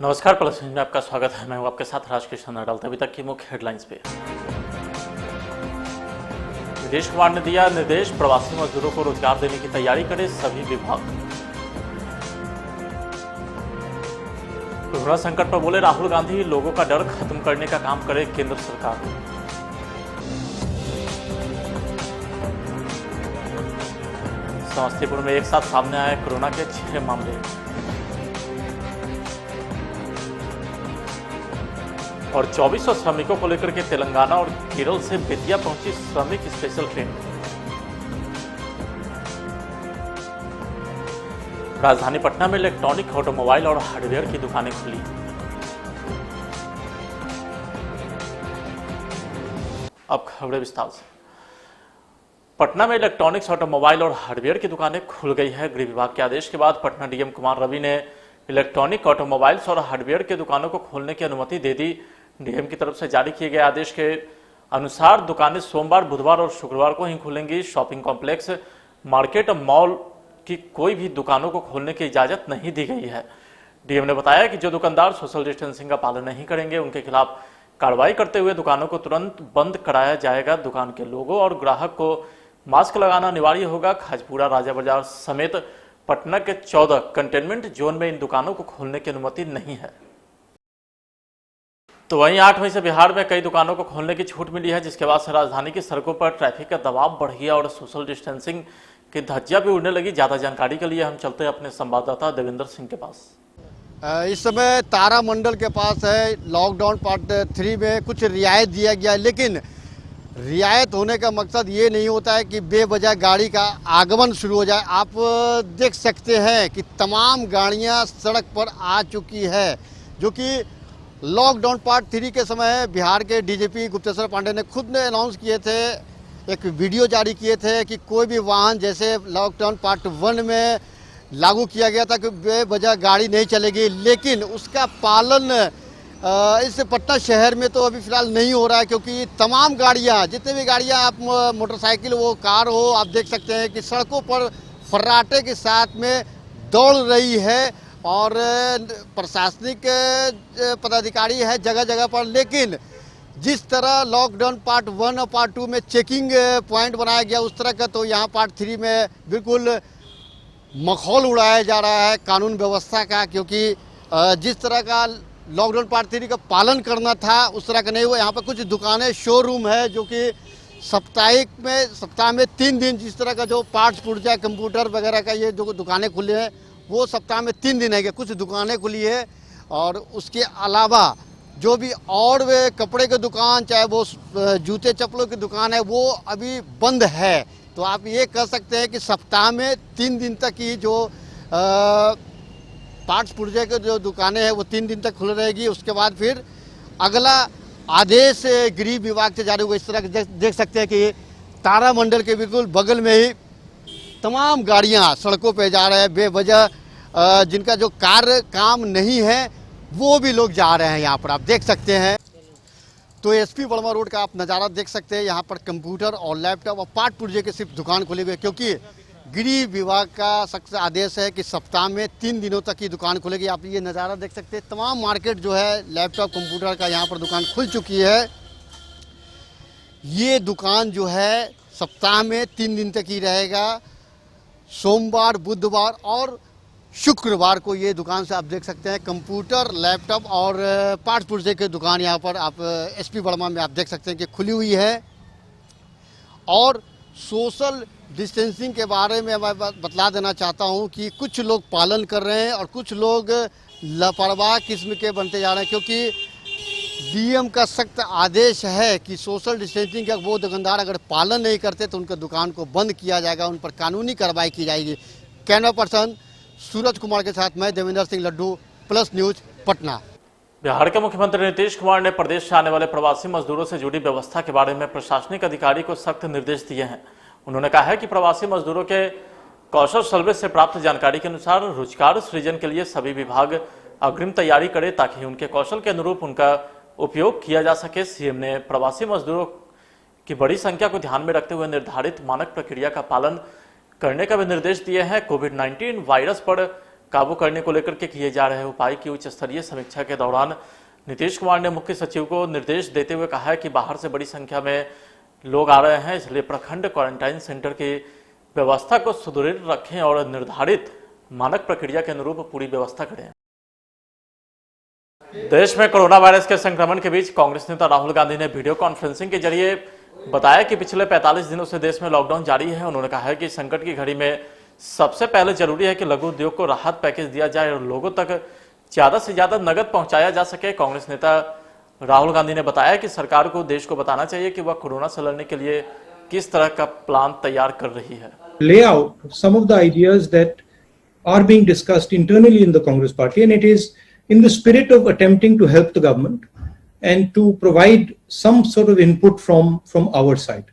नमस्कार, plus news में आपका स्वागत है। मैं हूं आपके साथ राजकृष्ण अडालत। अभी तक की मुख्य हेडलाइंस पे। नीतीश कुमार ने दिया निर्देश, प्रवासी मजदूरों को रोजगार देने की तैयारी करें सभी विभाग। कोरोना संकट पर बोले राहुल गांधी, लोगों का डर खत्म करने का काम करे केंद्र सरकार। समस्तीपुर में एक साथ सामने आए कोरोना के 6 मामले। और 2400 श्रमिकों को लेकर के तेलंगाना और केरल से बेतिया पहुंची श्रमिक स्पेशल ट्रेन। राजधानी पटना में इलेक्ट्रॉनिक, ऑटोमोबाइल और हार्डवेयर की दुकानें खुली। अब खबरें विस्तार से। पटना में इलेक्ट्रॉनिक्स, ऑटोमोबाइल और हार्डवेयर की दुकानें खुल गई है। गृह विभाग के आदेश के बाद पटना डीएम कुमार रवि ने इलेक्ट्रॉनिक, ऑटोमोबाइल्स और हार्डवेयर की दुकानों को खोलने की अनुमति दे दी। डीएम की तरफ से जारी किए गए आदेश के अनुसार दुकानें सोमवार, बुधवार और शुक्रवार को ही खुलेंगी। शॉपिंग कॉम्प्लेक्स, मार्केट, मॉल की कोई भी दुकानों को खोलने की इजाजत नहीं दी गई है। डीएम ने बताया कि जो दुकानदार सोशल डिस्टेंसिंग का पालन नहीं करेंगे उनके खिलाफ कार्रवाई करते हुए दुकानों को तुरंत बंद कराया जाएगा। दुकान के लोगों और ग्राहक को मास्क लगाना अनिवार्य होगा। खाजपुरा, राजा बाजार समेत पटना के 14 कंटेनमेंट जोन में इन दुकानों को खोलने की अनुमति नहीं है। तो वहीं 8 मई से बिहार में कई दुकानों को खोलने की छूट मिली है, जिसके बाद से राजधानी की सड़कों पर ट्रैफिक का दबाव बढ़ गया और सोशल डिस्टेंसिंग की धज्जियां भी उड़ने लगी। ज्यादा जानकारी के लिए हम चलते हैं अपने संवाददाता देवेंद्र सिंह के पास। इस समय तारामंडल के पास है। लॉकडाउन पार्ट 3 में कुछ रियायत दिया गया है, लेकिन रियायत होने का मकसद ये नहीं होता है कि बेवजह गाड़ी का आगमन शुरू हो जाए। आप देख सकते हैं कि तमाम गाड़ियां सड़क पर आ चुकी है, जो कि लॉकडाउन पार्ट 3 के समय बिहार के डीजीपी गुप्तेश्वर पांडे ने खुद ने अनाउंस किए थे, एक वीडियो जारी किए थे कि कोई भी वाहन, जैसे लॉकडाउन पार्ट 1 में लागू किया गया था कि बेवजह गाड़ी नहीं चलेगी, लेकिन उसका पालन इस पटना शहर में तो अभी फिलहाल नहीं हो रहा है, क्योंकि तमाम गाड़ियां, जितने भी गाड़ियां, आप मोटरसाइकिल हो, कार हो, आप देख सकते हैं कि सड़कों पर फर्राटे के साथ में दौड़ रही है और प्रशासनिक पदाधिकारी है जगह जगह पर। लेकिन जिस तरह लॉकडाउन पार्ट 1 और पार्ट 2 में चेकिंग पॉइंट बनाया गया, उस तरह का तो यहाँ पार्ट 3 में बिल्कुल मखौल उड़ाया जा रहा है कानून व्यवस्था का, क्योंकि जिस तरह का लॉकडाउन पार्ट 3 का पालन करना था उस तरह का नहीं हुआ। यहाँ पर कुछ दुकानें, शोरूम है जो कि सप्ताह में 3 दिन, जिस तरह का जो पार्ट्स पुर्जा, कंप्यूटर वगैरह का ये जो दुकानें खुली हैं वो सप्ताह में 3 दिन है कि कुछ दुकानें खुली है। और उसके अलावा जो भी और वे कपड़े की दुकान, चाहे वो जूते चप्पलों की दुकान है, वो अभी बंद है। तो आप ये कह सकते हैं कि सप्ताह में 3 दिन तक ही जो पार्ट्स पुर्जे की जो दुकानें हैं वो 3 दिन तक खुल रहेगी। उसके बाद फिर अगला आदेश गृह विभाग से जारी होगा। इस तरह देख सकते हैं कि तारामंडल के बिल्कुल बगल में ही तमाम गाड़ियां सड़कों पे जा रहे हैं बेवजह। जिनका जो कार्य काम नहीं है वो भी लोग जा रहे हैं। यहाँ पर आप देख सकते हैं, तो एसपी वर्मा रोड का आप नज़ारा देख सकते हैं। यहाँ पर कंप्यूटर और लैपटॉप और पार्ट पुर्जे के सिर्फ दुकान खुले हुए, क्योंकि गृह विभाग का सख्त आदेश है कि सप्ताह में 3 दिनों तक की दुकान खुलेगी। आप ये नज़ारा देख सकते हैं, तमाम मार्केट जो है लैपटॉप, कंप्यूटर का यहाँ पर दुकान खुल चुकी है। ये दुकान जो है सप्ताह में 3 दिन तक ही रहेगा। सोमवार, बुधवार और शुक्रवार को ये दुकान से आप देख सकते हैं कंप्यूटर, लैपटॉप और पार्ट्स पुर्जे की दुकान यहाँ पर आप एसपी वर्मा में आप देख सकते हैं कि खुली हुई है। और सोशल डिस्टेंसिंग के बारे में मैं बतला देना चाहता हूँ कि कुछ लोग पालन कर रहे हैं और कुछ लोग लापरवाह किस्म के बनते जा रहे हैं, क्योंकि डीएम का सख्त आदेश है कि सोशल डिस्टेंसिंग का वो दुकानदार अगर पालन नहीं करते तो उनके दुकान को बंद किया जाएगा, उन पर कानूनी कार्रवाई की जाएगी। कैमरा पर्सन सूरज कुमार के साथ मैं देवेंद्र सिंह लड्डू, प्लस न्यूज, पटना। बिहार के मुख्यमंत्री नीतीश कुमार ने प्रदेश से आने वाले प्रवासी मजदूरों से जुड़ी व्यवस्था के बारे में प्रशासनिक अधिकारी को सख्त निर्देश दिए हैं। उन्होंने कहा है कि प्रवासी मजदूरों के कौशल सर्वे से प्राप्त जानकारी के अनुसार रोजगार सृजन के लिए सभी विभाग अग्रिम तैयारी करे, ताकि उनके कौशल के अनुरूप उनका उपयोग किया जा सके। सीएम ने प्रवासी मजदूरों की बड़ी संख्या को ध्यान में रखते हुए निर्धारित मानक प्रक्रिया का पालन करने का भी निर्देश दिए हैं। कोविड-19 वायरस पर काबू करने को लेकर के किए जा रहे उपाय की उच्च स्तरीय समीक्षा के दौरान नीतीश कुमार ने मुख्य सचिव को निर्देश देते हुए कहा है कि बाहर से बड़ी संख्या में लोग आ रहे हैं, इसलिए प्रखंड क्वारंटाइन सेंटर की व्यवस्था को सुदृढ़ रखें और निर्धारित मानक प्रक्रिया के अनुरूप पूरी व्यवस्था करें। देश में कोरोना वायरस के संक्रमण के बीच कांग्रेस नेता राहुल गांधी ने वीडियो कॉन्फ्रेंसिंग के जरिए बताया कि पिछले 45 दिनों से देश में लॉकडाउन जारी है। उन्होंने कहा है कि संकट की घड़ी में सबसे पहले जरूरी है कि लघु उद्योग को राहत पैकेज दिया जाए और लोगों तक ज्यादा से ज्यादा नगद पहुंचाया जा सके। कांग्रेस नेता राहुल गांधी ने बताया कि सरकार को देश को बताना चाहिए कि वह कोरोना से लड़ने के लिए किस तरह का प्लान तैयार कर रही है। Lay out some of the ideas that are being discussed internally in the Congress party, and it is in the spirit of attempting to help the government and to provide some sort of input from our side.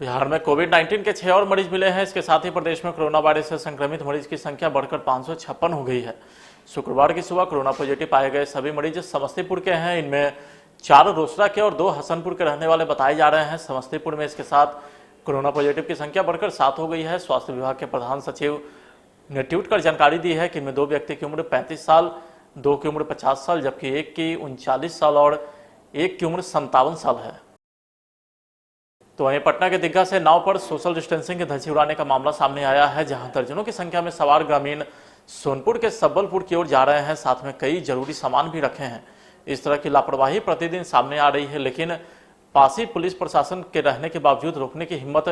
Bihar में कोविड-19 के 6 और मरीज मिले हैं। इसके साथ ही प्रदेश में corona virus से संक्रमित मरीज की संख्या बढ़कर 556 हो गई है। शुक्रवार की सुबह कोरोना पॉजिटिव पाए गए सभी मरीज समस्तीपुर के हैं। इनमें 4 रोसड़ा के और 2 हसनपुर के रहने वाले बताए जा रहे हैं। समस्तीपुर में इसके साथ कोरोना पॉजिटिव की संख्या बढ़कर 7 हो गई है। स्वास्थ्य विभाग के प्रधान सचिव ने ट्वीट कर जानकारी दी है कि इनमें 2 व्यक्ति की उम्र 35 साल, 2 की उम्र 50 साल, जबकि एक की 39 साल और एक की उम्र 57 साल है। तो वहीं पटना के दीघा से नाव पर सोशल डिस्टेंसिंग की धज्जी उड़ाने का मामला सामने आया है, जहां दर्जनों की संख्या में सवार ग्रामीण सोनपुर के सब्बलपुर की ओर जा रहे हैं। साथ में कई जरूरी सामान भी रखे हैं। इस तरह की लापरवाही प्रतिदिन सामने आ रही है, लेकिन पासी पुलिस प्रशासन के रहने के बावजूद रोकने की हिम्मत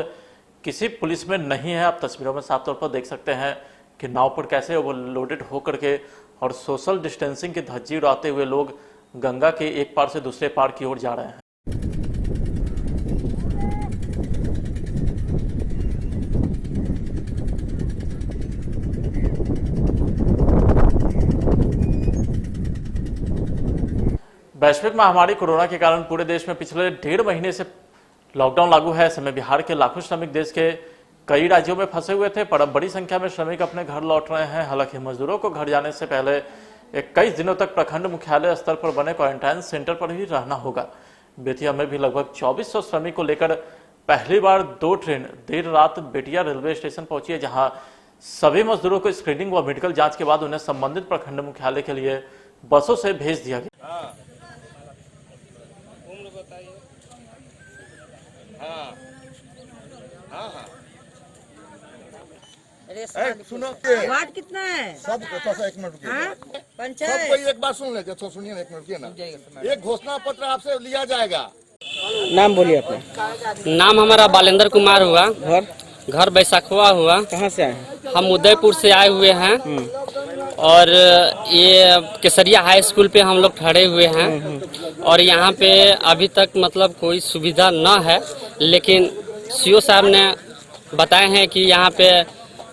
किसी पुलिस में नहीं है। आप तस्वीरों में साफ तौर पर देख सकते हैं कि नाव पर कैसे ओवरलोडेड होकर के और सोशल डिस्टेंसिंग की धज्जी उड़ाते हुए लोग गंगा के एक पार से दूसरे पार की ओर जा रहे हैं। वैश्विक महामारी कोरोना के कारण पूरे देश में पिछले 1.5 महीने से लॉकडाउन लागू है। ऐसे में बिहार के लाखों श्रमिक देश के कई राज्यों में फंसे हुए थे, पर अब बड़ी संख्या में श्रमिक अपने घर लौट रहे हैं। हालांकि मजदूरों को घर जाने से पहले 21 दिनों तक प्रखंड मुख्यालय स्तर पर बने क्वारंटाइन सेंटर पर ही रहना होगा। बेतिया में भी लगभग 2400 श्रमिक को लेकर पहली बार 2 ट्रेन देर रात बेतिया रेलवे स्टेशन पहुंची है, जहां सभी मजदूरों को स्क्रीनिंग व मेडिकल जांच के बाद उन्हें संबंधित प्रखंड मुख्यालय के लिए बसों से भेज दिया गया। सुनो वार्ड कितना है? सब एक मिनट पंचायत सबको एक बात सुन ले, तो सुनिए ना, एक मिनट ना। एक घोषणा पत्र आपसे लिया जाएगा। नाम बोलिए अपना। नाम हमारा बालेंद्र कुमार हुआ। घर बैसाखुआ हुआ। कहाँ से आए हैं? हम उदयपुर से आए हुए हैं और ये केसरिया हाई स्कूल पे हम लोग खड़े हुए हैं और यहाँ पे अभी तक मतलब कोई सुविधा न है, लेकिन सीओ साहब ने बताए हैं कि यहाँ पे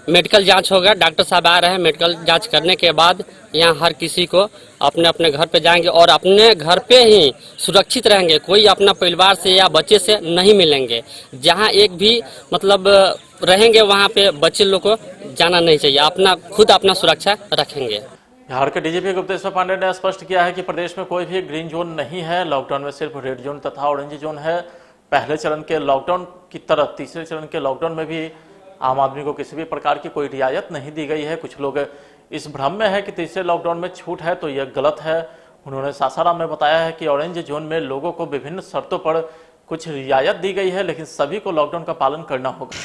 मेडिकल जांच होगा। डॉक्टर साहब आ रहे हैं, मेडिकल जांच करने के बाद यहाँ हर किसी को अपने अपने घर पे जाएंगे और अपने घर पे ही सुरक्षित रहेंगे। कोई अपना परिवार से या बच्चे से नहीं मिलेंगे। जहाँ एक भी मतलब रहेंगे वहाँ पे बच्चे लोग को जाना नहीं चाहिए। अपना खुद अपना सुरक्षा रखेंगे। बिहार के डीजीपी गुप्तेश्वर पांडे ने स्पष्ट किया है कि प्रदेश में कोई भी ग्रीन जोन नहीं है। लॉकडाउन में सिर्फ रेड जोन तथा ऑरेंज जोन है। पहले चरण के लॉकडाउन की तरह तीसरे चरण के लॉकडाउन में भी आम आदमी को किसी भी प्रकार की कोई रियायत नहीं दी गई है। कुछ लोग इस भ्रम में है कि तीसरे लॉकडाउन में छूट है, तो यह गलत है। उन्होंने सासाराम में बताया है कि ऑरेंज जोन में लोगों को विभिन्न शर्तों पर कुछ रियायत दी गई है, लेकिन सभी को लॉकडाउन का पालन करना होगा।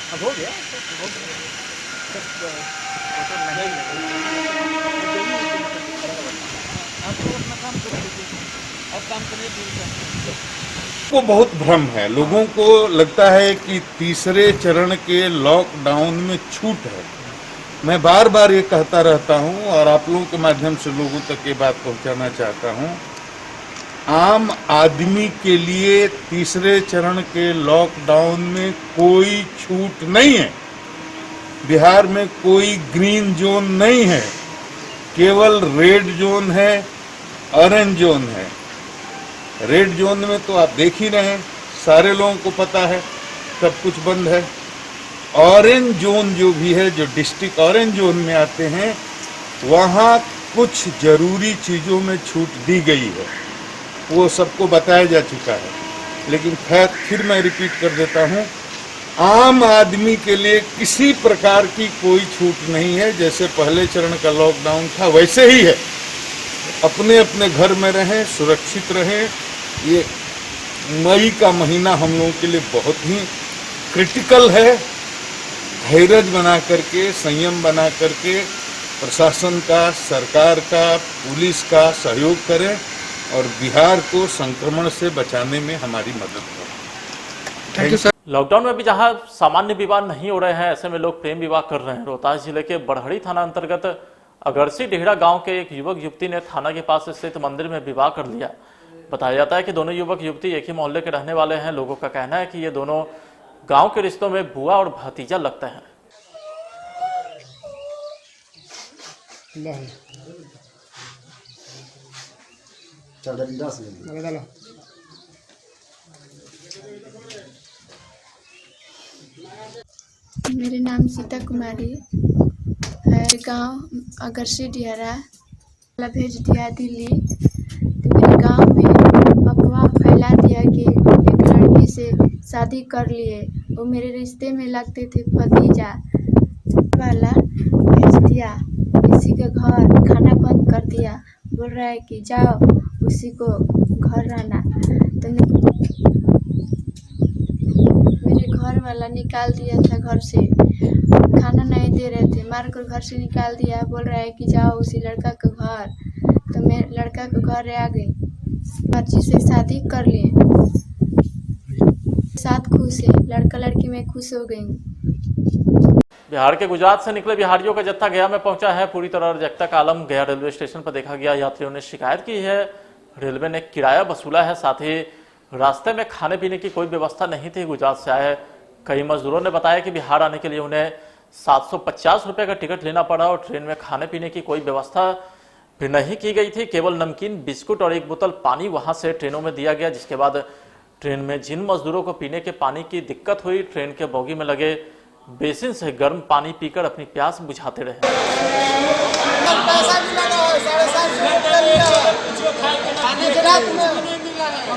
को बहुत भ्रम है। लोगों को लगता है कि तीसरे चरण के लॉकडाउन में छूट है। मैं बार बार ये कहता रहता हूं और आप लोगों के माध्यम से लोगों तक ये बात पहुंचाना चाहता हूं, आम आदमी के लिए तीसरे चरण के लॉकडाउन में कोई छूट नहीं है। बिहार में कोई ग्रीन जोन नहीं है, केवल रेड जोन है, ऑरेंज जोन है। रेड जोन में तो आप देख ही रहे हैं, सारे लोगों को पता है सब कुछ बंद है। ऑरेंज जोन जो भी है, जो डिस्ट्रिक्ट ऑरेंज जोन में आते हैं, वहाँ कुछ जरूरी चीज़ों में छूट दी गई है, वो सबको बताया जा चुका है। लेकिन खैर फिर मैं रिपीट कर देता हूँ, आम आदमी के लिए किसी प्रकार की कोई छूट नहीं है। जैसे पहले चरण का लॉकडाउन था वैसे ही है। अपने अपने घर में रहें, सुरक्षित रहें। ये मई का महीना हम लोगों के लिए बहुत ही क्रिटिकल है। धैर्य बना करके, संयम बना करके प्रशासन का, सरकार का, पुलिस का सहयोग करें और बिहार को संक्रमण से बचाने में हमारी मदद करें। Thank you sir. लॉकडाउन में भी जहां सामान्य विवाह नहीं हो रहे हैं, ऐसे में लोग प्रेम विवाह कर रहे हैं। रोहतास जिले के बड़हड़ी थाना अंतर्गत अगरसी डेहड़ा गांव के एक युवक युवती ने थाना के पास स्थित मंदिर में विवाह कर लिया। बताया जाता है कि दोनों युवक युवती एक ही मोहल्ले के रहने वाले हैं। लोगों का कहना है कि ये दोनों गांव के रिश्तों में बुआ और भतीजा लगते हैं। मेरे नाम सीता कुमारी है। गांव अगरसी डिहरा भेज दिया दिल्ली। तो मेरे गांव में अफवाह फैला दिया कि एक लड़की से शादी कर लिए। वो मेरे रिश्ते में लगते थे भतीजा वाला। भेज दिया किसी के घर, खाना बंद कर दिया। बोल रहा है कि जाओ उसी को घर रहना। तो मेरे घर वाला निकाल दिया था घर से। खाना नहीं दे रहे थे, मार कर घर से निकाल दिया। बोल रहा है कि जाओ उसी लड़का के घर। तो मैं लड़का के घर आ गई। मर्जी से शादी कर लिए। साथ खुश है, लड़का लड़की में खुश हो गई। बिहार के गुजरात से निकले बिहारियों का जत्था गया में पहुंचा है। पूरी तरह अराजकता का आलम गया रेलवे स्टेशन पर देखा गया। यात्रियों ने शिकायत की है, रेलवे ने किराया वसूला है। साथ ही रास्ते में खाने पीने की कोई व्यवस्था नहीं थी। गुजरात से आए कई मजदूरों ने बताया कि बिहार आने के लिए उन्हें 750 रुपये का टिकट लेना पड़ा और ट्रेन में खाने पीने की कोई व्यवस्था भी नहीं की गई थी। केवल नमकीन, बिस्कुट और एक बोतल पानी वहां से ट्रेनों में दिया गया। जिसके बाद ट्रेन में जिन मजदूरों को पीने के पानी की दिक्कत हुई, ट्रेन के बोगी में लगे बेसिन से गर्म पानी पीकर अपनी प्यास बुझाते रहे।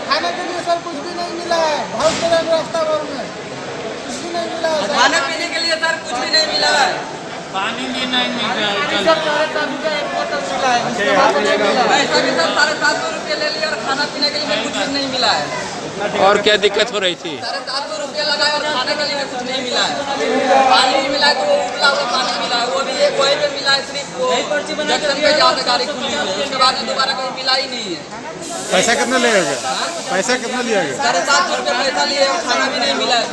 खाने के लिए सर कुछ भी नहीं मिला है। बहुत रास्ता भर में कुछ भी नहीं मिला है। खाने पीने के लिए सर कुछ भी नहीं मिला है। पानी भी नहीं मिला है। एक बोतल मिला है। पैसा भी सर 750 रुपये ले लिया और खाना पीने के लिए कुछ भी नहीं मिला है। और क्या दिक्कत हो रही थी? 750 रुपये लगा और खाने के लिए कुछ नहीं मिला है। पानी भी मिला है तो वो उबला हुआ पानी मिला है, वो भी एक वही पे मिला है। सिर्फ वो जंक्शन पे जाकर गाड़ी खुली है, उसके बाद में दोबारा कहीं मिला ही नहीं है। पैसा कितना लिया गया? पैसा कितना लिया गया? 750 रुपये पैसा लिए और खाना भी नहीं मिला है।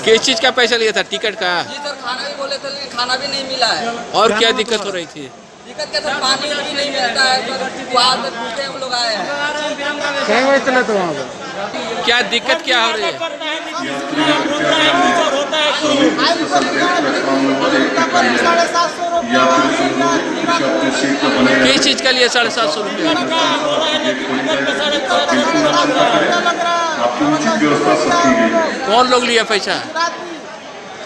किस चीज का पैसा लिया था? टिकट का? जी सर, खाना भी बोले थे लेकिन खाना भी नहीं मिला है। और क्या दिक्कत हो रही थी? दिक्कत क्या सर, पानी भी नहीं मिलता है। वहाँ से भूखे हम लोग आए हैं। क्या हुआ चले तो वहाँ पर? क्या दिक्कत क्या हो रही है? किस चीज का लिए 750 रुपये? कौन लोग लिया पैसा?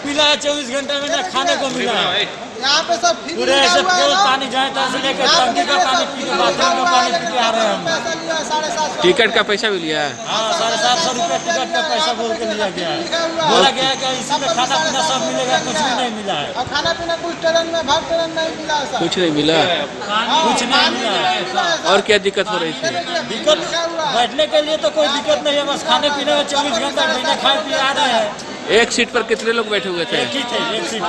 मिला है 24 घंटे में ना खाने को मिला है। यहाँ पे सब पूरे ऐसे पानी जाए तो ऐसे लेकर टंकी का पानी पी के बाथरूम का पानी पी के आ रहे हैं हम। टिकट का पैसा भी लिया है? हाँ, 750 रुपये टिकट का पैसा बोल के लिया गया है। बोला गया है कि इसी में खाना पीना सब मिलेगा, कुछ भी नहीं मिला है। और खाना पीना कुछ ट्रेन में भाग ट्रेन नहीं मिला सर। कुछ नहीं मिला? कुछ नहीं मिला है। और क्या दिक्कत हो रही थी? दिक्कत बैठने के लिए तो कोई दिक्कत नहीं है, बस खाने पीने में 24 घंटा बिना खाए पिए आ रहे हैं। एक सीट पर कितने लोग बैठे हुए थे? एक ही थे, एक सीट पे।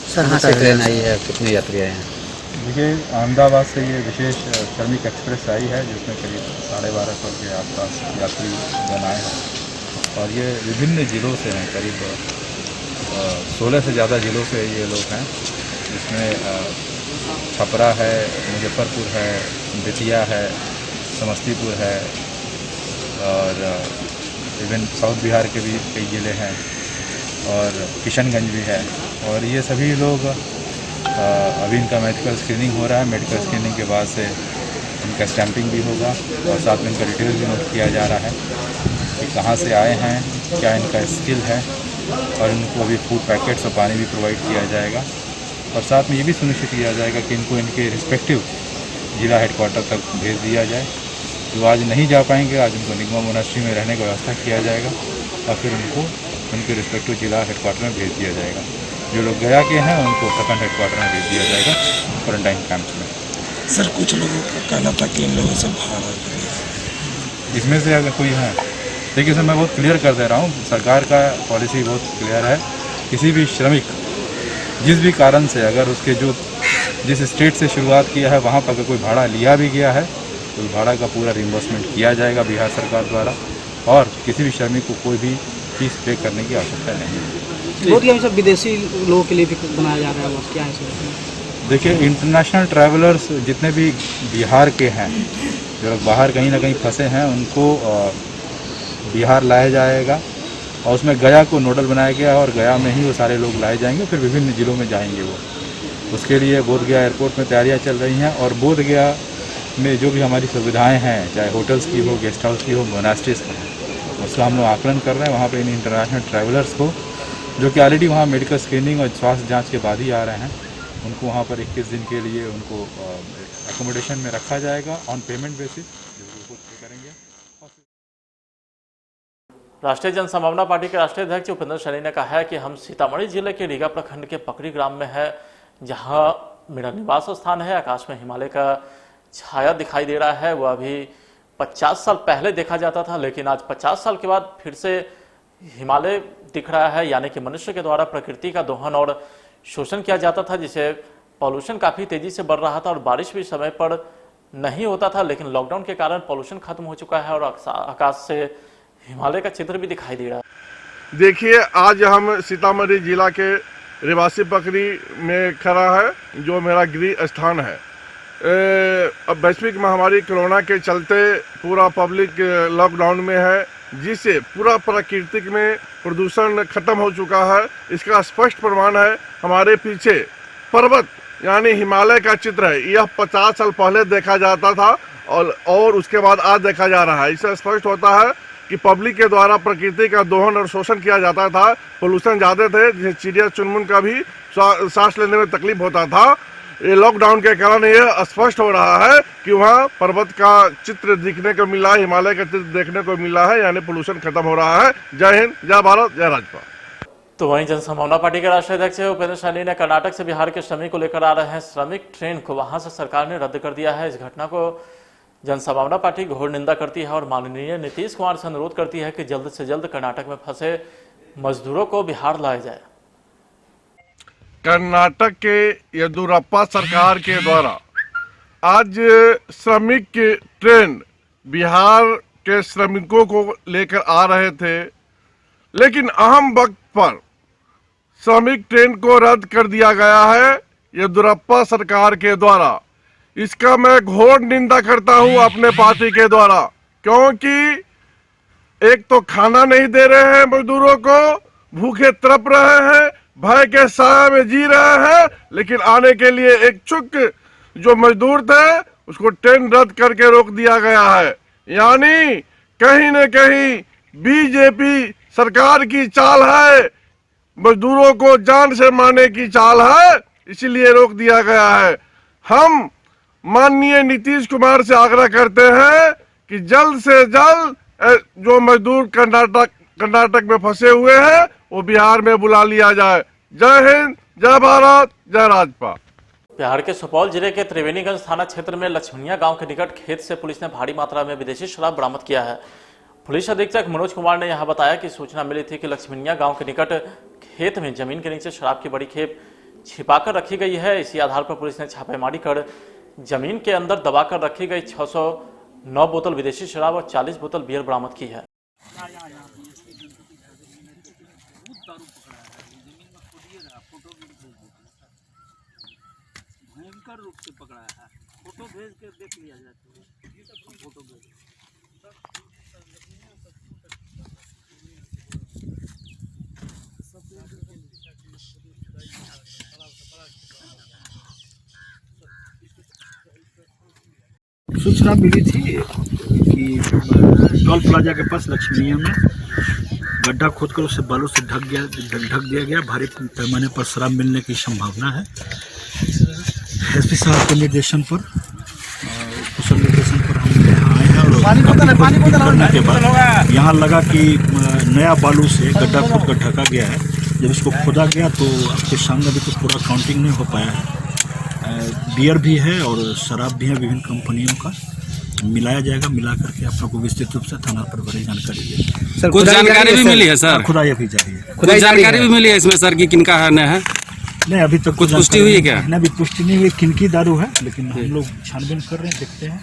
सर कहाँ से ट्रेन आई है, कितने यात्री आए हैं? देखिए, अहमदाबाद से ये विशेष श्रमिक एक्सप्रेस आई है जिसमें करीब 1250 के आसपास यात्री जन आए हैं और ये विभिन्न ज़िलों से हैं। करीब 16 से ज़्यादा ज़िलों से ये लोग हैं, जिसमें छपरा है, मुजफ्फरपुर है, बेतिया है, समस्तीपुर है और इवन साउथ बिहार के भी कई ज़िले हैं और किशनगंज भी है। और ये सभी लोग अभी इनका मेडिकल स्क्रीनिंग हो रहा है। मेडिकल स्क्रीनिंग के बाद से इनका स्टैंपिंग भी होगा और साथ में इनका डिटेल भी नोट किया जा रहा है कि कहाँ से आए हैं, क्या इनका स्किल है और इनको अभी फूड पैकेट्स और पानी भी प्रोवाइड किया जाएगा। और साथ में ये भी सुनिश्चित किया जाएगा कि इनको इनके रिस्पेक्टिव ज़िला हेडक्वार्टर तक भेज दिया जाए जो आज नहीं जा पाएंगे, आज उनको निगमा मोनास्ट्री में रहने की व्यवस्था किया जाएगा और फिर उनको उनके रिस्पेक्टिव जिला हेडक्वार्टर में भेज दिया जाएगा। जो लोग गया के हैं उनको प्रखंड हेडक्वार्टर में भेज दिया जाएगा क्वारंटाइन कैंप्स में। सर कुछ लोगों का कहना था कि इन लोगों से बाहर इसमें से अगर कोई है, देखिए सर मैं बहुत क्लियर कर दे रहा हूँ, सरकार का पॉलिसी बहुत क्लियर है। किसी भी श्रमिक जिस भी कारण से अगर उसके जो जिस स्टेट से शुरुआत किया है वहाँ पर अगर कोई भाड़ा लिया भी गया है तो भाड़ा का पूरा रिम्बर्समेंट किया जाएगा बिहार सरकार द्वारा, और किसी भी श्रमिक को कोई भी फीस पे करने की आवश्यकता नहीं है। बहुत ही सब विदेशी लोगों के लिए भी बनाया जा रहा है, क्या है? देखिए इंटरनेशनल ट्रैवलर्स जितने भी बिहार के हैं, जो लोग बाहर कहीं ना कहीं फंसे हैं, उनको बिहार लाया जाएगा और उसमें गया को नोडल बनाया गया है और गया में ही वो सारे लोग लाए जाएंगे, फिर विभिन्न ज़िलों में जाएंगे वो। उसके लिए बोधगया एयरपोर्ट में तैयारियां चल रही हैं और बोधगया में जो भी हमारी सुविधाएं हैं, चाहे होटल्स की हो, गेस्ट हाउस की हो, मोनास्ट्रीज की हो, उसका हम लोग आकलन कर रहे हैं। वहाँ पर इन इंटरनेशनल ट्रैवलर्स को जो कि ऑलरेडी वहाँ मेडिकल स्क्रीनिंग और स्वास्थ्य जाँच के बाद ही आ रहे हैं, उनको वहाँ पर 21 दिन के लिए उनको एकोमोडेशन में रखा जाएगा ऑन पेमेंट बेसिस, जो वो खुद पे करेंगे। राष्ट्रीय जनसंभावना पार्टी के राष्ट्रीय अध्यक्ष उपेंद्र सैनी ने कहा है कि हम सीतामढ़ी जिले के रीगा प्रखंड के पकड़ी ग्राम में है, जहां मेरा निवास स्थान है। आकाश में हिमालय का छाया दिखाई दे रहा है। वह अभी 50 साल पहले देखा जाता था, लेकिन आज 50 साल के बाद फिर से हिमालय दिख रहा है, यानी कि मनुष्य के द्वारा प्रकृति का दोहन और शोषण किया जाता था, जिससे पॉल्यूशन काफ़ी तेज़ी से बढ़ रहा था और बारिश भी समय पर नहीं होता था। लेकिन लॉकडाउन के कारण पॉल्यूशन खत्म हो चुका है और आकाश से हिमालय का चित्र भी दिखाई दे रहा है। देखिए आज हम सीतामढ़ी जिला के रिवासी पकड़ी में खड़ा है, जो मेरा गृह स्थान है। अब वैश्विक महामारी कोरोना के चलते पूरा पब्लिक लॉकडाउन में है, जिससे पूरा प्राकृतिक में प्रदूषण खत्म हो चुका है। इसका स्पष्ट प्रमाण है हमारे पीछे पर्वत यानी हिमालय का चित्र है। यह 50 साल पहले देखा जाता था और उसके बाद आज देखा जा रहा है। इससे स्पष्ट होता है कि पब्लिक के द्वारा प्रकृति का दोहन और शोषण किया जाता था। पोल्यूशन ज़्यादा थे, जिससे चिड़िया चुनमुन का भी सांस लेने में तकलीफ होता था। ये लॉकडाउन के कारण ये स्पष्ट हो रहा है कि वहाँ पर्वत का चित्र दिखने को मिला है, हिमालय का चित्र देखने को मिला है, यानी पोल्यूशन खत्म हो रहा है। जय हिंद, जय भारत, जय राजपा। तो वहीं जनसंभावना पार्टी के राष्ट्रीय अध्यक्ष उपेंद्र सैनी ने कर्नाटक से बिहार के श्रमिक को लेकर आ रहे हैं श्रमिक ट्रेन को वहां से सरकार ने रद्द कर दिया है। इस घटना को जनसंभावना पार्टी घोर निंदा करती है और माननीय नीतीश कुमार से अनुरोध करती है कि जल्द से जल्द कर्नाटक में फंसे मजदूरों को बिहार लाया जाए। कर्नाटक के येदियुरप्पा सरकार के द्वारा आज श्रमिक ट्रेन बिहार के श्रमिकों को लेकर आ रहे थे, लेकिन अहम वक्त पर श्रमिक ट्रेन को रद्द कर दिया गया है येदियुरप्पा सरकार के द्वारा। इसका मैं घोर निंदा करता हूं अपने पार्टी के द्वारा, क्योंकि एक तो खाना नहीं दे रहे हैं मजदूरों को, भूखे तड़प रहे हैं, भय के साया में जी रहे हैं, लेकिन आने के लिए इच्छुक जो मजदूर थे उसको ट्रेन रद्द करके रोक दिया गया है। यानी कहीं न कहीं बीजेपी सरकार की चाल है, मजदूरों को जान से मारने की चाल है, इसीलिए रोक दिया गया है। हम माननीय नीतीश कुमार से आग्रह करते हैं कि जल्द से जल्द जो मजदूर कर्नाटक में फंसे हुए हैं वो बिहार में बुला लिया जाए। जय हिंद, जय भारत, जय राजपा। बिहार के सुपौल जिले के त्रिवेणीगंज थाना क्षेत्र में लक्ष्मणिया गांव के निकट खेत से पुलिस ने भारी मात्रा में विदेशी शराब बरामद किया है। पुलिस अधीक्षक मनोज कुमार ने यहां बताया कि सूचना मिली थी कि लक्ष्मणिया गांव के निकट खेत में जमीन के नीचे शराब की बड़ी खेप छिपाकर रखी गई है। इसी आधार पर पुलिस ने छापेमारी कर जमीन के अंदर दबाकर रखी गई 609 बोतल विदेशी शराब और 40 बोतल बियर बरामद की है। भयंकर रूप से पकड़ा है, फोटो भेज के देख लिया जाए तो फोटो भेज। सूचना मिली थी कि टोल प्लाजा के पास लक्ष्मीनिया में गड्ढा खोदकर उसे बालू से ढक दिया गया। भारी पैमाने पर शराब मिलने की संभावना है। एसपी साहब के निर्देशन पर, कुशल निर्देशन पर हम यहाँ आए हैं और करने के बाद यहाँ लगा कि नया बालू से गड्ढा खोद कर ढका गया है। जब इसको खोदा गया तो आपके सामने अभी तो पूरा काउंटिंग नहीं हो पाया है। बियर भी है और शराब भी है, विभिन्न कंपनियों का मिलाया जाएगा। मिला करके आप लोग को विस्तृत रूप से थाना पर बड़ी जानकारी देगी। सर कुछ जानकारी भी मिली है सर? खुदाई अभी जारी है। कुछ जानकारी भी मिली है इसमें सर कि किनका है न है? नहीं, अभी तक कुछ पुष्टि हुई है क्या? नहीं, अभी पुष्टि नहीं हुई किनकी दारू है, लेकिन हम लोग छानबीन कर रहे हैं, देखते हैं।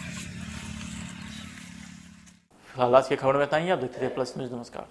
फिलहाल आज की खबर में इतना ही। आप देखते रहिए प्लस न्यूज। नमस्कार।